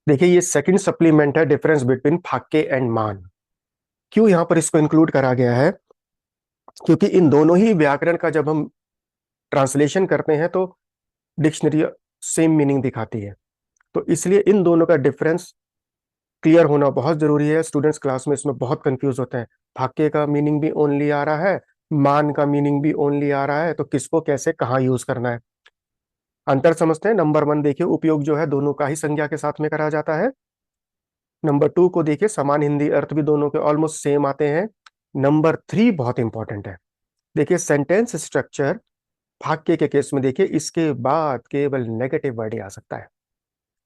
देखिए ये second supplement है डिफरेंस बिटवीन फाक्के एंड मान। क्यों यहां पर इसको इंक्लूड करा गया है? क्योंकि इन दोनों ही व्याकरण का जब हम ट्रांसलेशन करते हैं तो डिक्शनरी सेम मीनिंग दिखाती है, तो इसलिए इन दोनों का डिफरेंस क्लियर होना बहुत जरूरी है। स्टूडेंट्स क्लास में इसमें बहुत कंफ्यूज होते हैं, फाक्के का मीनिंग भी ओनली आ रहा है, मान का मीनिंग भी ओनली आ रहा है, तो किसको कैसे कहाँ यूज करना है। अंतर समझते हैं। नंबर 1 देखिए, उपयोग जो है दोनों का ही संज्ञा के साथ में करा जाता है। नंबर 2 को देखिए, समान हिंदी अर्थ भी दोनों के ऑलमोस्ट सेम आते हैं। नंबर 3 बहुत इंपॉर्टेंट है, देखिए सेंटेंस स्ट्रक्चर भाग्य के केस में देखिए इसके बाद केवल नेगेटिव वर्ड ही आ सकता है,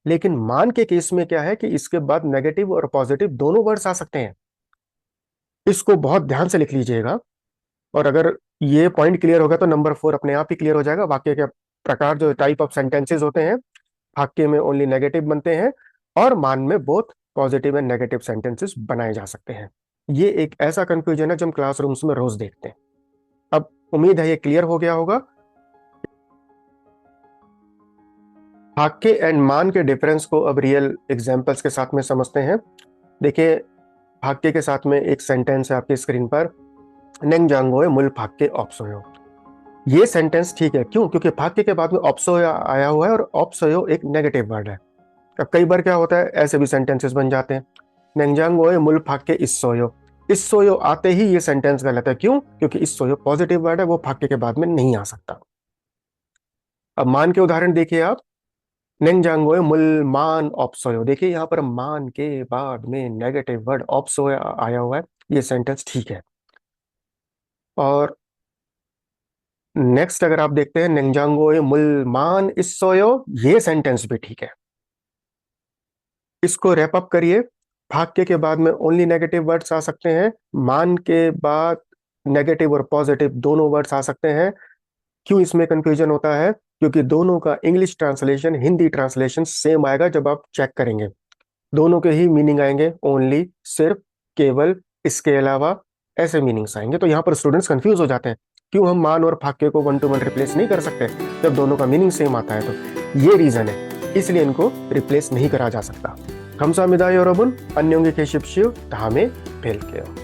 लेकिन मान के केस में क्या है कि इसके बाद नेगेटिव और पॉजिटिव दोनों वर्ड्स आ सकते हैं। इसको बहुत ध्यान से लिख लीजिएगा, और अगर ये पॉइंट क्लियर होगा तो नंबर 4 अपने आप ही क्लियर हो जाएगा। वाक्य के प्रकार जो टाइप ऑफ सेंटेंसेस होते हैं, वाक्य में ओनली नेगेटिव बनते हैं और मान में both positive and negative sentences बनाए जा सकते हैं। ये एक ऐसा कंफ्यूजन है जो हम क्लासरूम्स में रोज देखते हैं। अब उम्मीद है ये क्लियर हो गया होगा। वाक्य एंड मान के डिफरेंस को अब रियल एग्जांपल्स के साथ में समझते हैं। देखिए वाक्य के साथ में एक सेंटेंस है आपकी स्क्रीन पर, नेंगजांगोए मुल फाक्के ऑप्सोयो। ये सेंटेंस ठीक है, क्यों? क्योंकि फाक्य के बाद में ऑप्सोयो आया हुआ है और ऑप्सोयो एक नेगेटिव वर्ड है। अब कई बार क्या होता है, ऐसे भी सेंटेंसेस बन जाते हैं, नेंगजांगोए मुल फाक्के इस्सोयो। इस्सोयो आते ही ये सेंटेंस गलत है, क्यों? क्योंकि इस्सोयो पॉजिटिव वर्ड है, वो फाक्य के बाद में नहीं आ सकता। अब मान के उदाहरण देखिए आप, नेंगजांगोए मुल मान ऑप्सोयो। देखिए यहाँ पर मान के बाद में नेगेटिव वर्ड ऑप्सोयो आया हुआ है, ये सेंटेंस ठीक है। और नेक्स्ट अगर आप देखते हैं, नेंगजांगोए मुल मान इस्सोयो, ये सेंटेंस भी ठीक है। इसको रैप अप करिए। भाग्य के बाद में ओनली नेगेटिव वर्ड्स आ सकते हैं, मान के बाद नेगेटिव और पॉजिटिव दोनों वर्ड्स आ सकते हैं। क्यों इसमें कंफ्यूजन होता है? क्योंकि दोनों का English translation Hindi translation same आएगा। जब आप चेक करेंगे दोनों के ही मीनिंग आएंगे ओनली, सिर्फ, केवल, इसके अलावा, ऐसे मीनिंग्स आएंगे। तो यहाँ पर स्टूडेंट्स कंफ्यूज हो जाते हैं, क्यों हम मान और फाक्य को 1 to 1 रिप्लेस नहीं कर सकते जब दोनों का मीनिंग सेम आता है? तो ये रीजन है, इसलिए इनको रिप्लेस नहीं करा जा सकता। 감사합니다, 여러분. 안녕히 계십시오. 다음에 뵐게요.